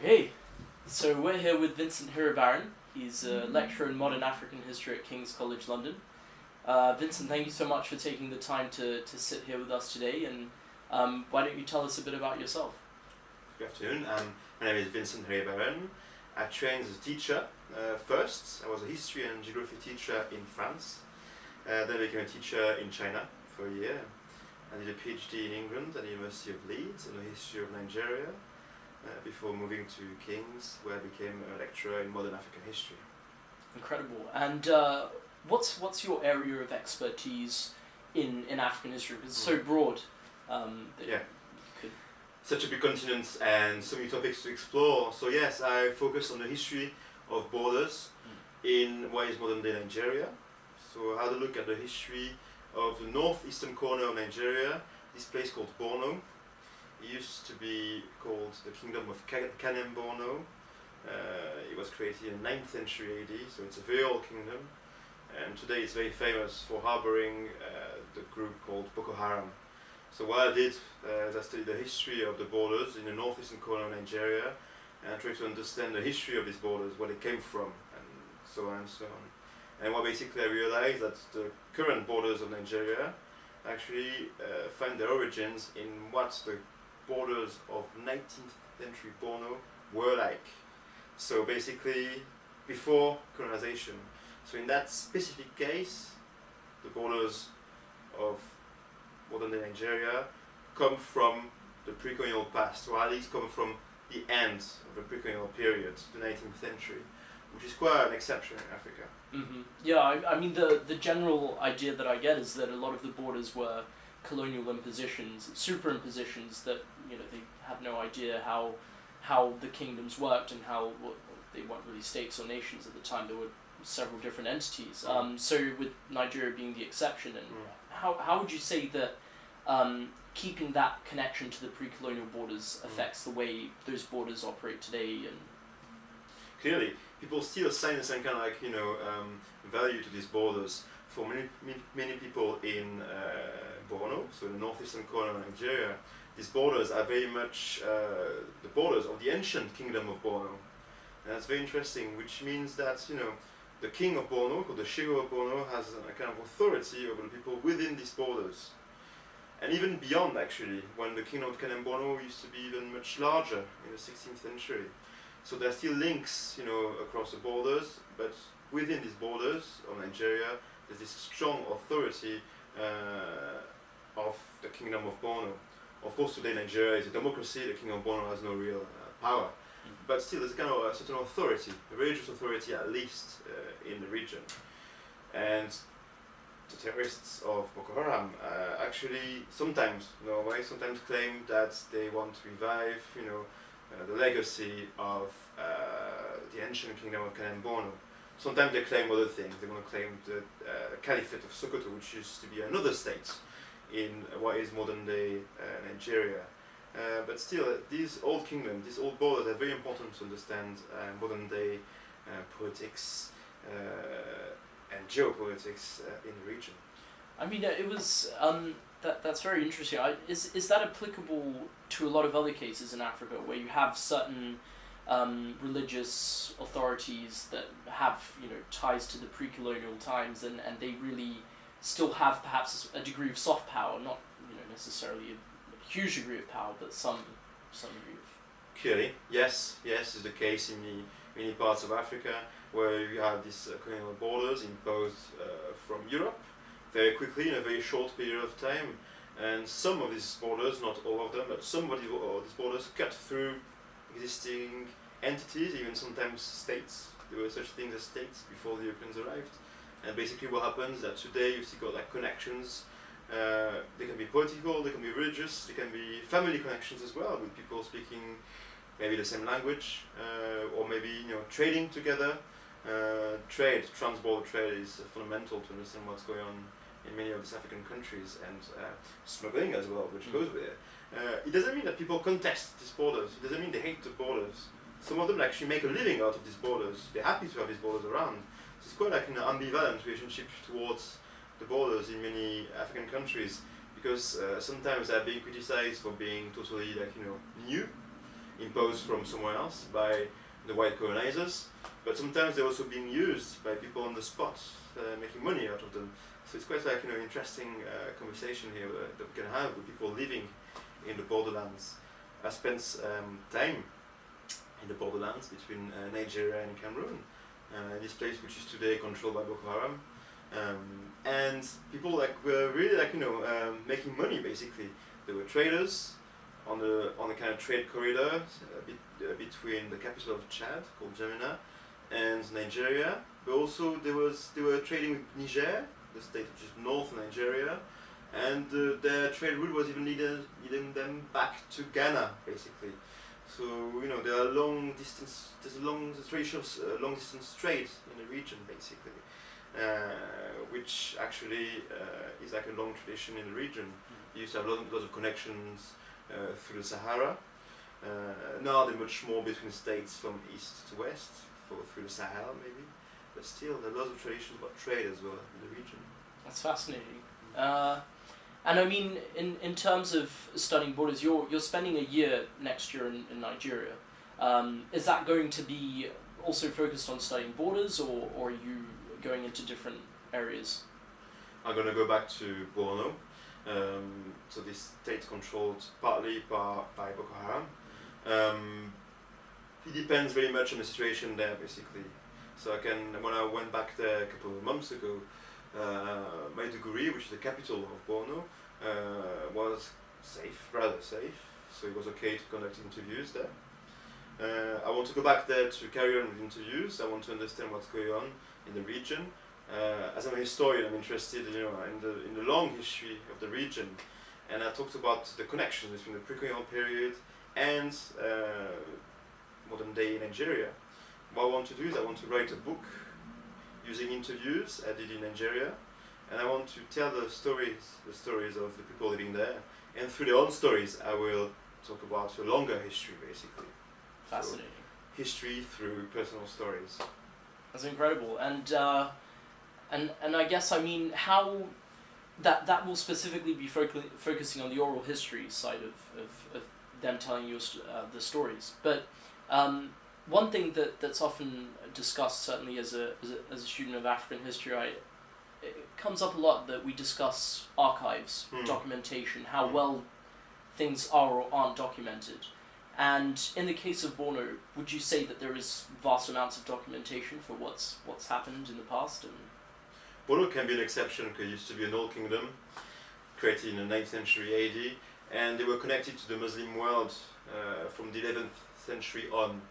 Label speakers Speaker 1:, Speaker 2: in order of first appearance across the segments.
Speaker 1: Okay, so we're here with Vincent Hiribarren. He's a lecturer in modern African history at King's College London. Vincent, thank you so much for taking the time to sit here with us today, and why don't you tell us a bit about yourself?
Speaker 2: Good afternoon. My name is Vincent Hiribarren. I trained as a teacher first. I was a history and geography teacher in France. Then I became a teacher in China for a year. I did a PhD in England at the University of Leeds on the history of Nigeria before moving to King's, where I became a lecturer in modern African history.
Speaker 1: Incredible. And what's your area of expertise in African history? Because it's so broad.
Speaker 2: Yeah. Such a big continent and so many topics to explore. So yes, I focus on the history of borders in what is modern day Nigeria. So I had a look at the history of the northeastern corner of Nigeria, this place called Borno. It used to be called the Kingdom of Kanem Borno. It was created in the 9th century AD, so it's a very old kingdom. And today it's very famous for harboring the group called Boko Haram. So what I did is I studied the history of the borders in the northeastern corner of Nigeria, and I tried to understand the history of these borders, where they came from, and so on and so on. And what basically I realized that the current borders of Nigeria actually find their origins in what the borders of 19th century Borno were like. So basically before colonization. So in that specific case, the borders of modern day Nigeria come from the pre-colonial past, or at least come from the end of the pre-colonial period, the 19th century, which is quite an exception in Africa.
Speaker 1: Mm-hmm. Yeah, I mean the general idea that I get is that a lot of the borders were colonial impositions, superimpositions that they had no idea how the kingdoms worked and how they weren't really states or nations at the time. There were several different entities. So with Nigeria being the exception, and how would you say that keeping that connection to the pre-colonial borders affects the way those borders operate today? And
Speaker 2: clearly, people still assign the same kind of value to these borders. For many people in Borno, so in the northeastern corner of Nigeria, these borders are very much the borders of the ancient kingdom of Borno. And that's very interesting, which means that the king of Borno, called the Shego of Borno, has a kind of authority over the people within these borders. And even beyond, actually, when the kingdom of Kanem Borno used to be even much larger in the 16th century. So there are still links, across the borders, but within these borders of Nigeria, there's this strong authority of the kingdom of Borno. Of course, today Nigeria is a democracy, the kingdom of Borno has no real power. But still, there's kind of a certain authority, a religious authority at least, in the region. And the terrorists of Boko Haram actually sometimes claim that they want to revive, the legacy of the ancient kingdom of Kanem Borno. Sometimes they claim other things. They want to claim the Caliphate of Sokoto, which used to be another state in what is modern day Nigeria. But still, these old kingdoms, these old borders are very important to understand modern day politics and geopolitics in the region.
Speaker 1: I mean, it was that's very interesting. Is that applicable to a lot of other cases in Africa where you have certain religious authorities that have ties to the pre-colonial times, and they really still have perhaps a degree of soft power, not necessarily a huge degree of power, but some degree of...
Speaker 2: Clearly, yes, is the case in many parts of Africa where you have these colonial borders imposed from Europe very quickly in a very short period of time, and some of these borders, not all of them, but some of these borders cut through existing entities, even sometimes states. There were such things as states before the Europeans arrived. And basically what happens is that today you still got connections. They can be political, they can be religious, they can be family connections as well, with people speaking maybe the same language, or maybe trading together. Trans-border trade is fundamental to understand what's going on in many of these African countries, and smuggling as well, which goes with it. It doesn't mean that people contest these borders, it doesn't mean they hate the borders. Some of them actually make a living out of these borders, they're happy to have these borders around. So it's quite an ambivalent relationship towards the borders in many African countries, because sometimes they're being criticized for being totally new, imposed from somewhere else by the white colonizers, but sometimes they're also being used by people on the spot, making money out of them. So it's quite like, interesting conversation here that we can have with people living in the borderlands. I spent time in the borderlands between Nigeria and Cameroon, this place which is today controlled by Boko Haram, and people were really making money basically. There were traders on the kind of trade corridor between the capital of Chad called Jamena and Nigeria, but also they were trading with Niger, the state which is north of Nigeria, and their trade route was even leading them back to Ghana basically. So there are there's a tradition of long distance trade in the region basically, which actually is like a long tradition in the region. You used to have lots of connections through the Sahara. Now they're much more between states from east to west, through the Sahel maybe, but still there are lots of traditions about trade as well in the region.
Speaker 1: That's fascinating. And I mean, in terms of studying borders, you're spending a year next year in Nigeria. Is that going to be also focused on studying borders, or are you going into different areas?
Speaker 2: I'm going to go back to Borno. So this state controlled partly by Boko Haram. It depends very much on the situation there basically. So when I went back there a couple of months ago, Maiduguri, which is the capital of Borno, was rather safe, so it was okay to conduct interviews there. I want to go back there to carry on with interviews. I want to understand what's going on in the region. As I'm a historian, I'm interested in the long history of the region, and I talked about the connection between the pre-colonial period and modern day Nigeria. What I want to do is I want to write a book using interviews I did in Nigeria, and I want to tell the stories of the people living there, and through their own stories I will talk about a longer history basically.
Speaker 1: Fascinating.
Speaker 2: So, history through personal stories.
Speaker 1: That's incredible, and I guess how that will specifically be focusing on the oral history side of them telling you the stories, but one thing that's often discussed, certainly as a student of African history, it comes up a lot that we discuss archives, documentation, how well things are or aren't documented. And in the case of Borno, would you say that there is vast amounts of documentation for what's happened in the past? And
Speaker 2: Borno can be an exception because it used to be an old kingdom created in the 9th century AD, and they were connected to the Muslim world from the 11th century on,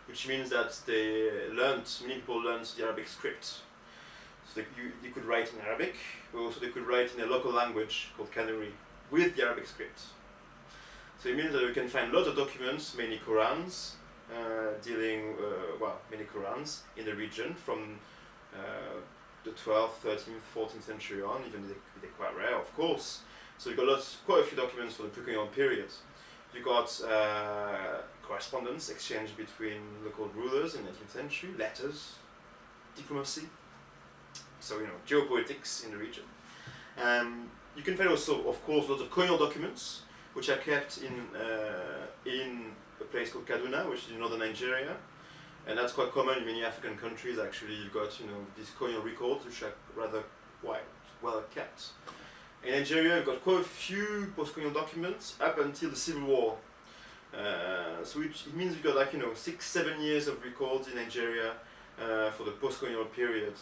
Speaker 2: which means that many people learned the Arabic script. So they could write in Arabic, but also they could write in a local language called Kanuri with the Arabic script. So it means that we can find lots of documents, many Qurans, many Qurans in the region from the 12th, 13th, 14th century on, even they're quite rare, of course. So you've got quite a few documents for the pre-colonial period. You got correspondence exchanged between local rulers in the 19th century, letters, diplomacy, so geopolitics in the region. You can find also, of course, lots of colonial documents which are kept in a place called Kaduna, which is in northern Nigeria, and that's quite common in many African countries. Actually, you've got these colonial records which are rather quite well kept. In Nigeria, you've got quite a few post-colonial documents up until the Civil War. So it means you've got 6-7 years of records in Nigeria for the post-colonial period.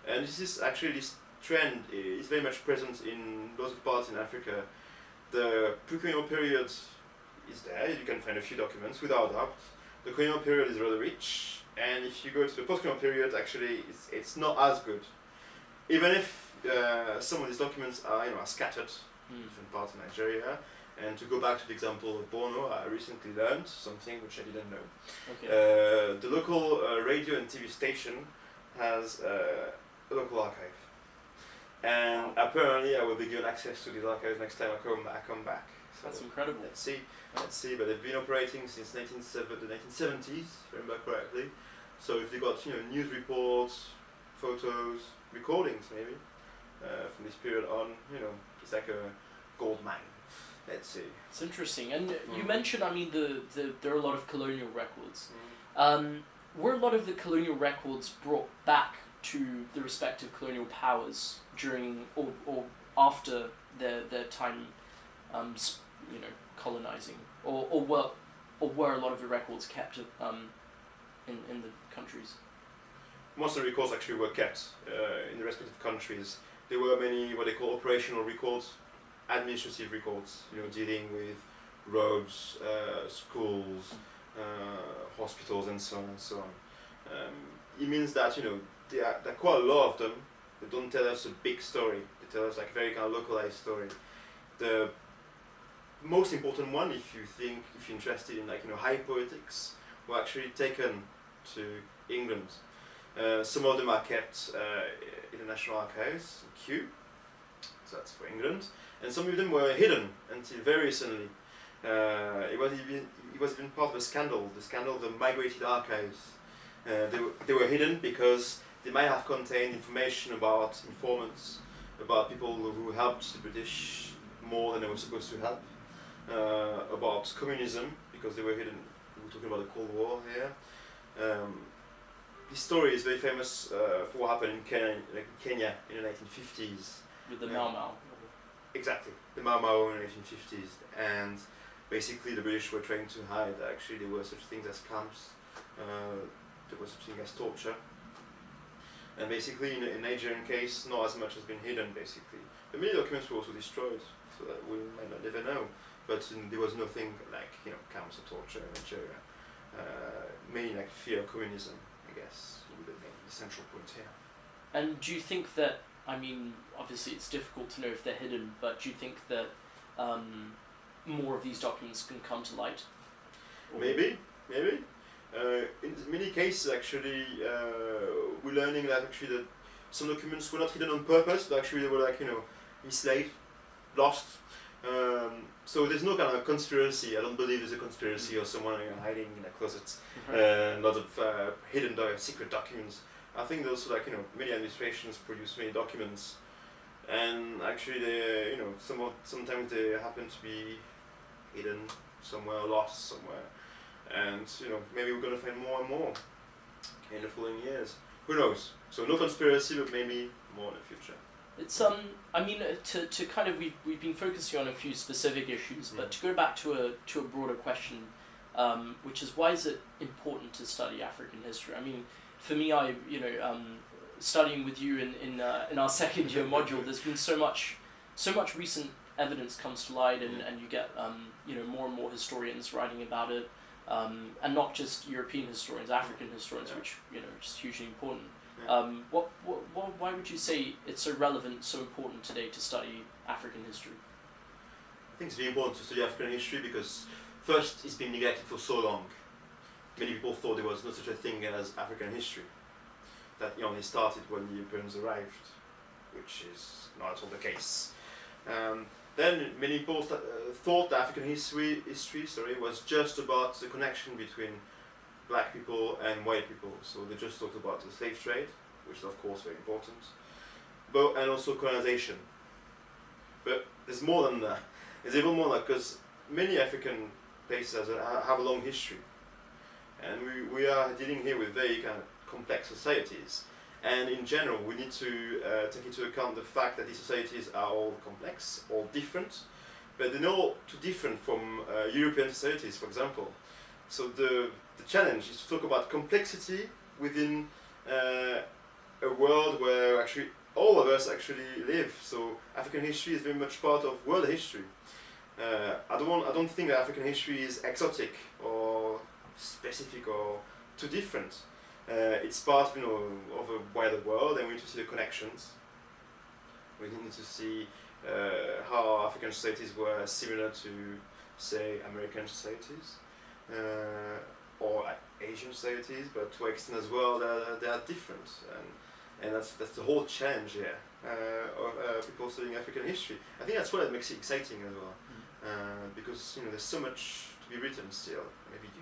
Speaker 2: And this trend is very much present in lots of parts in Africa. The pre-colonial period is there, you can find a few documents without doubt. The colonial period is rather rich, and if you go to the post-colonial period, actually it's not as good. Even if some of these documents are scattered in different parts of Nigeria. And to go back to the example of Borno, I recently learned something which I didn't know.
Speaker 1: Okay.
Speaker 2: The local radio and TV station has a local archive. And apparently I will be given access to these archives next time I come back. So
Speaker 1: that's incredible.
Speaker 2: Let's see, but they've been operating since the 1970s, if I remember correctly. So if they got news reports, photos, recordings maybe, from this period on, it's like a gold mine. let's see.
Speaker 1: It's interesting. And you mentioned, I mean, there are a lot of colonial records. Were a lot of the colonial records brought back to the respective colonial powers during or after their time, colonizing, or were a lot of the records kept in the countries?
Speaker 2: Most of the records actually were kept in the respective countries. There were many what they call operational records, administrative records, dealing with roads, schools, hospitals, and so on and so on. It means that there are quite a lot of them. They don't tell us a big story. They tell us like a very kind of localized story. The most important one, if you're interested in high poetics, were actually taken to England. Some of them are kept in the National Archives, Kew, so that's for England, and some of them were hidden until very recently. It was even part of a scandal, the scandal of the migrated archives. They were hidden because they might have contained information about informants, about people who helped the British more than they were supposed to help, about communism, because they were hidden. We're talking about the Cold War here. This story is very famous for what happened in Kenya in the 1950s.
Speaker 1: With the Mau Mau.
Speaker 2: Exactly, the Mau Mau in the 1950s. And basically the British were trying to hide that actually there were such things as camps, there was such thing as torture. And basically in the Nigerian case, not as much has been hidden basically. But many documents were also destroyed, so that we might not ever know. But there was nothing like camps or torture in Nigeria. Mainly like fear of communism, I guess, would have been the central point here.
Speaker 1: And do you think that, I mean, obviously it's difficult to know if they're hidden, but do you think that more of these documents can come to light? Or
Speaker 2: maybe. In many cases, actually, we're learning that actually that some documents were not hidden on purpose, but actually they were mislaid, lost. So there's no kind of conspiracy. I don't believe there's a conspiracy or someone hiding in a closet, a lot of hidden secret documents. I think there's also many administrations produce many documents, and actually they sometimes they happen to be hidden somewhere, lost somewhere, and maybe we're gonna find more and more in the following years. Who knows? So no conspiracy, but maybe more in the future.
Speaker 1: It's I mean, to kind of we've been focusing on a few specific issues, but to go back to a broader question, which is why is it important to study African history? I mean, for me, studying with you in our second year module, there's been so much recent evidence comes to light, and you get more and more historians writing about it, and not just European historians, African historians, which just hugely important. Why would you say it's so relevant, so important today to study African history?
Speaker 2: I think it's very important to study African history because first, it's been neglected for so long. Many people thought there was no such a thing as African history. That only started when the Europeans arrived, which is not at all the case. Then many people thought that African history was just about the connection between black people and white people. So they just talked about the slave trade, which is of course very important, and also colonization. But there's more than that. There's even more that because many African places have a long history, and we are dealing here with very kind of complex societies. And in general, we need to take into account the fact that these societies are all complex, all different, but they're not too different from European societies, for example. So the challenge is to talk about complexity within a world where actually all of us actually live. So African history is very much part of world history. I don't think that African history is exotic or specific or too different. It's part, of a wider world, and we need to see the connections. We need to see how African societies were similar to, say, American societies or Asian societies, but to an extent as well they are different, and that's the whole challenge here of people studying African history. I think that's what makes it exciting as well, because there's so much to be written still. Maybe you.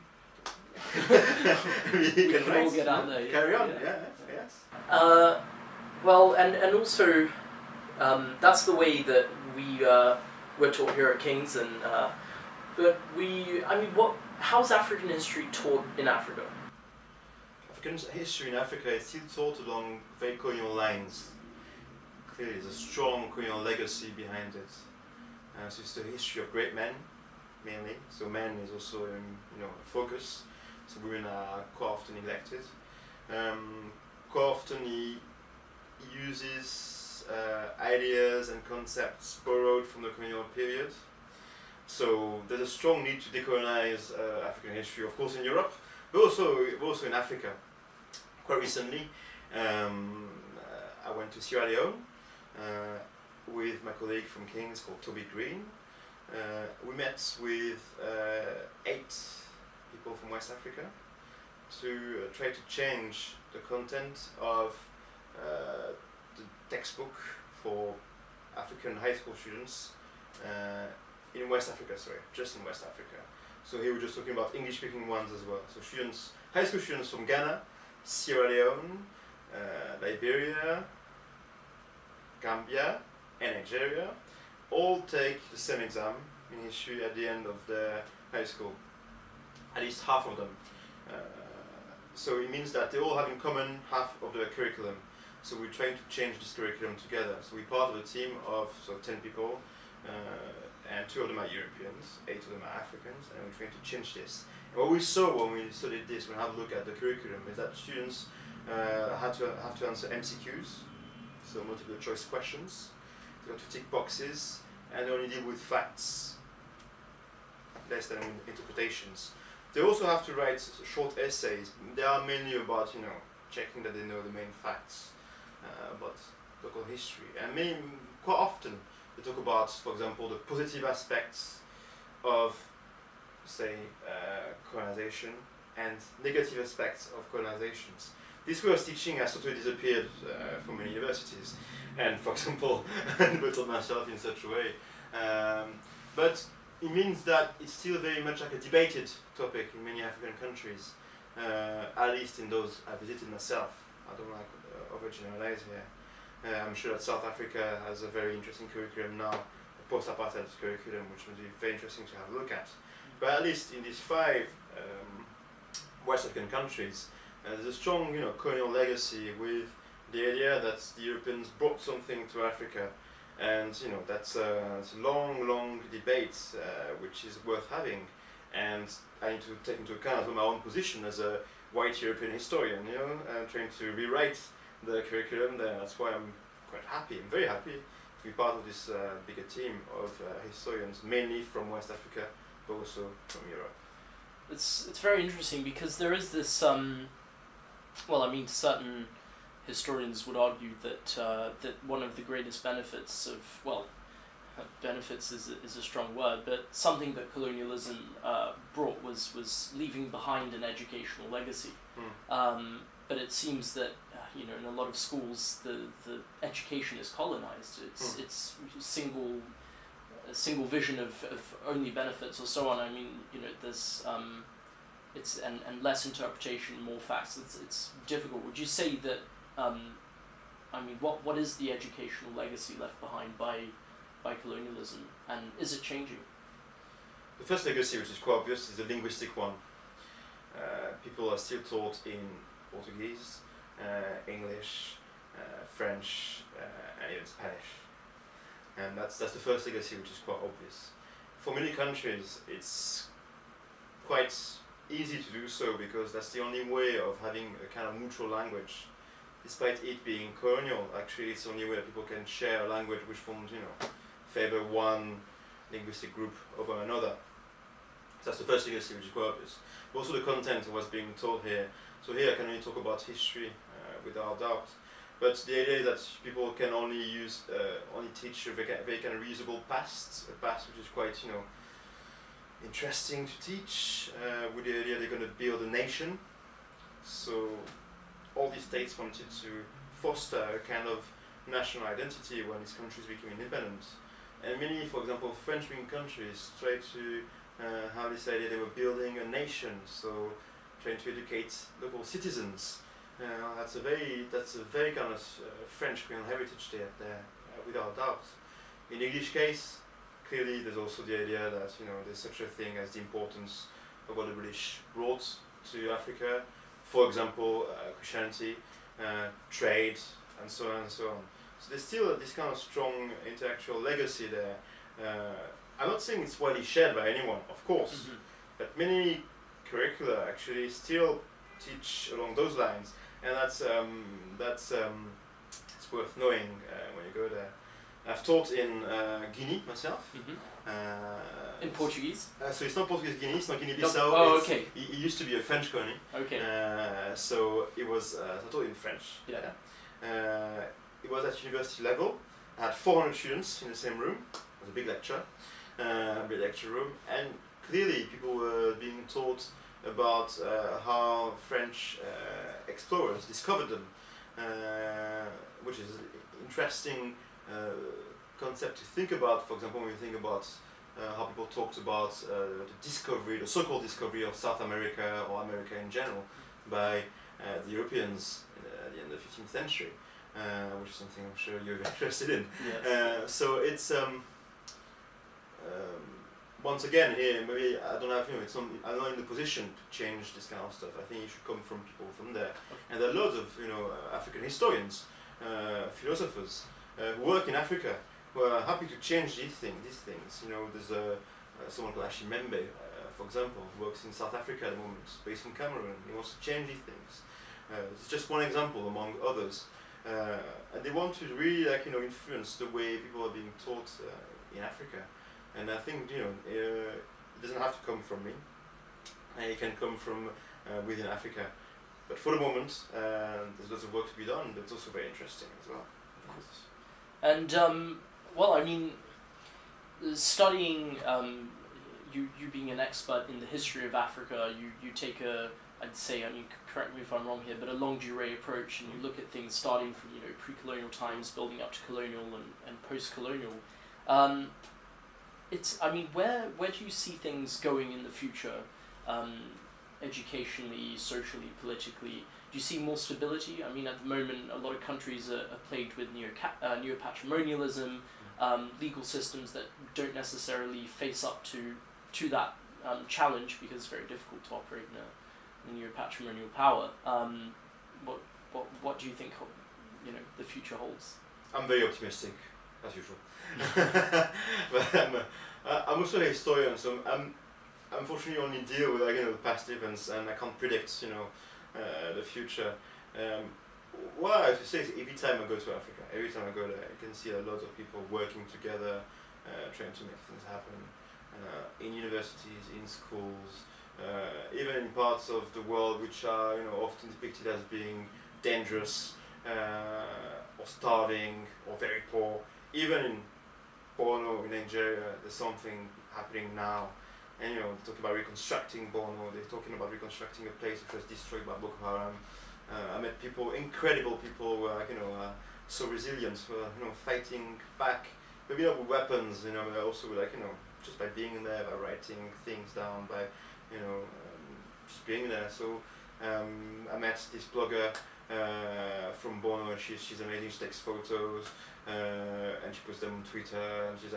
Speaker 1: We can all get out there.
Speaker 2: Carry on, yes.
Speaker 1: Well, and also that's the way that we're taught here at King's, and but how's African history taught in Africa?
Speaker 2: African history in Africa is still taught along very colonial lines. Clearly, there's a strong colonial legacy behind it. So it's the history of great men, mainly. So men is also a focus. So women are quite often neglected. Quite often he uses ideas and concepts borrowed from the colonial period. So there's a strong need to decolonize African history, of course, in Europe, but also in Africa. Quite recently, I went to Sierra Leone with my colleague from King's called Toby Green. We met with 8 people from West Africa to try to change the content of the textbook for African high school students in West Africa, just in West Africa. So here we're just talking about English-speaking ones as well. So high school students from Ghana, Sierra Leone, Liberia, Gambia, and Nigeria all take the same exam in history at the end of their high school. At least half of them. So it means that they all have in common half of the curriculum. So we're trying to change this curriculum together. So we're part of a team of 10 people, and 2 of them are Europeans, 8 of them are Africans, and we're trying to change this. And what we saw when we studied this, when we had a look at the curriculum, is that students have to answer MCQs, so multiple choice questions. They have to tick boxes, and they only deal with facts, less than interpretations. They also have to write short essays. They are mainly about checking that they know the main facts about local history. And quite often they talk about, for example, the positive aspects of, say, colonization and negative aspects of colonizations. This way of teaching has totally disappeared from many universities, and, for example, I never taught myself in such a way. But it means that it's still very much like a debated topic in many African countries, at least in those I visited myself. I don't like overgeneralize here. I'm sure that South Africa has a very interesting curriculum now, a post-apartheid curriculum, which would be very interesting to have a look at. But at least in these 5 West African countries, there's a strong colonial legacy with the idea that the Europeans brought something to Africa. And that's a long debate which is worth having, and I need to take into account as well my own position as a white European historian, trying to rewrite the curriculum there. That's why I'm quite happy, I'm very happy to be part of this bigger team of historians, mainly from West Africa, but also from Europe.
Speaker 1: It's very interesting because there is this, certain historians would argue that that one of the greatest benefits of, benefits is a strong word, but something that colonialism brought was leaving behind an educational legacy. But it seems that in a lot of schools the education is colonized. It's single vision of only benefits or so on. There's it's and less interpretation, more facts. It's difficult. Would you say that? What is the educational legacy left behind by colonialism, and is it changing?
Speaker 2: The first legacy, which is quite obvious, is the linguistic one. People are still taught in Portuguese, English, French, and even Spanish. And that's the first legacy, which is quite obvious. For many countries, it's quite easy to do so because that's the only way of having a kind of neutral language. Despite it being colonial, actually it's the only way that people can share a language which forms, favor one linguistic group over another. So that's the first legacy, which is quite obvious. But also the content of what's being taught here. So here I can only talk about history without doubt. But the idea is that people can only teach a very kind of reusable past, a past which is quite, interesting to teach, with the idea they're going to build a nation. So all these states wanted to foster a kind of national identity when these countries became independent. And many, for example, French-speaking countries tried to have this idea they were building a nation, so trying to educate local citizens. That's a very kind of French colonial heritage there, without doubt. In the English case, clearly there's also the idea that there's such a thing as the importance of what the British brought to Africa. For example, Christianity, trade, and so on and so on. So there's still this kind of strong intellectual legacy there. I'm not saying it's widely shared by anyone, of course, but many curricula actually still teach along those lines, and that's it's worth knowing when you go there. I've taught in Guinea myself.
Speaker 1: In Portuguese?
Speaker 2: So it's not Portuguese Guinea, it's not Guinea-Bissau.
Speaker 1: Oh, okay.
Speaker 2: It used to be a French colony.
Speaker 1: Okay.
Speaker 2: So it was, I taught in French.
Speaker 1: Yeah.
Speaker 2: It was at university level. I had 400 students in the same room. It was a big lecture room, and clearly people were being taught about how French explorers discovered them, which is an interesting concept to think about. For example, when we think about how people talked about the so-called discovery of South America or America in general by the Europeans at the end of the 15th century, which is something I'm sure you're interested in.
Speaker 1: Yes.
Speaker 2: So it's once again here, maybe I don't have, I'm not in the position to change this kind of stuff. I think it should come from people from there. And there are loads of African historians, philosophers who work in Africa, who are happy to change these things. There's someone called Ashimembe, for example, who works in South Africa at the moment, based in Cameroon. He wants to change these things. It's just one example among others. And they want to really influence the way people are being taught in Africa. And I think it doesn't have to come from me. It can come from within Africa. But for the moment, there's lots of work to be done, but it's also very interesting as well. Of course.
Speaker 1: And well, I mean, studying, you being an expert in the history of Africa, you take I'd say, and you correct me if I'm wrong here, but a longue durée approach, and you look at things starting from pre-colonial times, building up to colonial and post-colonial. Where do you see things going in the future, educationally, socially, politically? Do you see more stability? I mean, at the moment, a lot of countries are plagued with neo-patrimonialism, legal systems that don't necessarily face up to that challenge, because it's very difficult to operate in a neo-patrimonial power. What do you think the future holds?
Speaker 2: I'm very optimistic, as usual. But I'm also a historian, so I'm unfortunately only deal with the past events, and I can't predict the future. What I have to say is, every time I go to Africa, every time I go there, I can see a lot of people working together, trying to make things happen in universities, in schools, even in parts of the world which are often depicted as being dangerous or starving or very poor. Even in Borno, in Nigeria, there's something happening now. And talking about reconstructing Borno, they're talking about reconstructing a place which was destroyed by Boko Haram. I met incredible people who are so resilient, who are fighting back, maybe not with weapons, but also with just by being there, by writing things down, by just being there. So I met this blogger from Borno, and she's amazing. She takes photos and she puts them on Twitter, and she's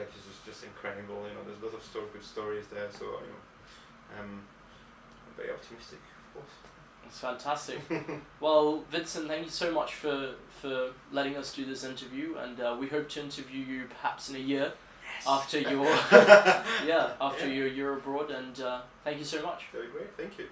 Speaker 2: just incredible. There's lots of good stories there. So I'm very optimistic, of course.
Speaker 1: It's fantastic. Well, Vincent, thank you so much for letting us do this interview, and we hope to interview you perhaps in a year. Yes. After your your year abroad, and thank you so much.
Speaker 2: Very great, thank you.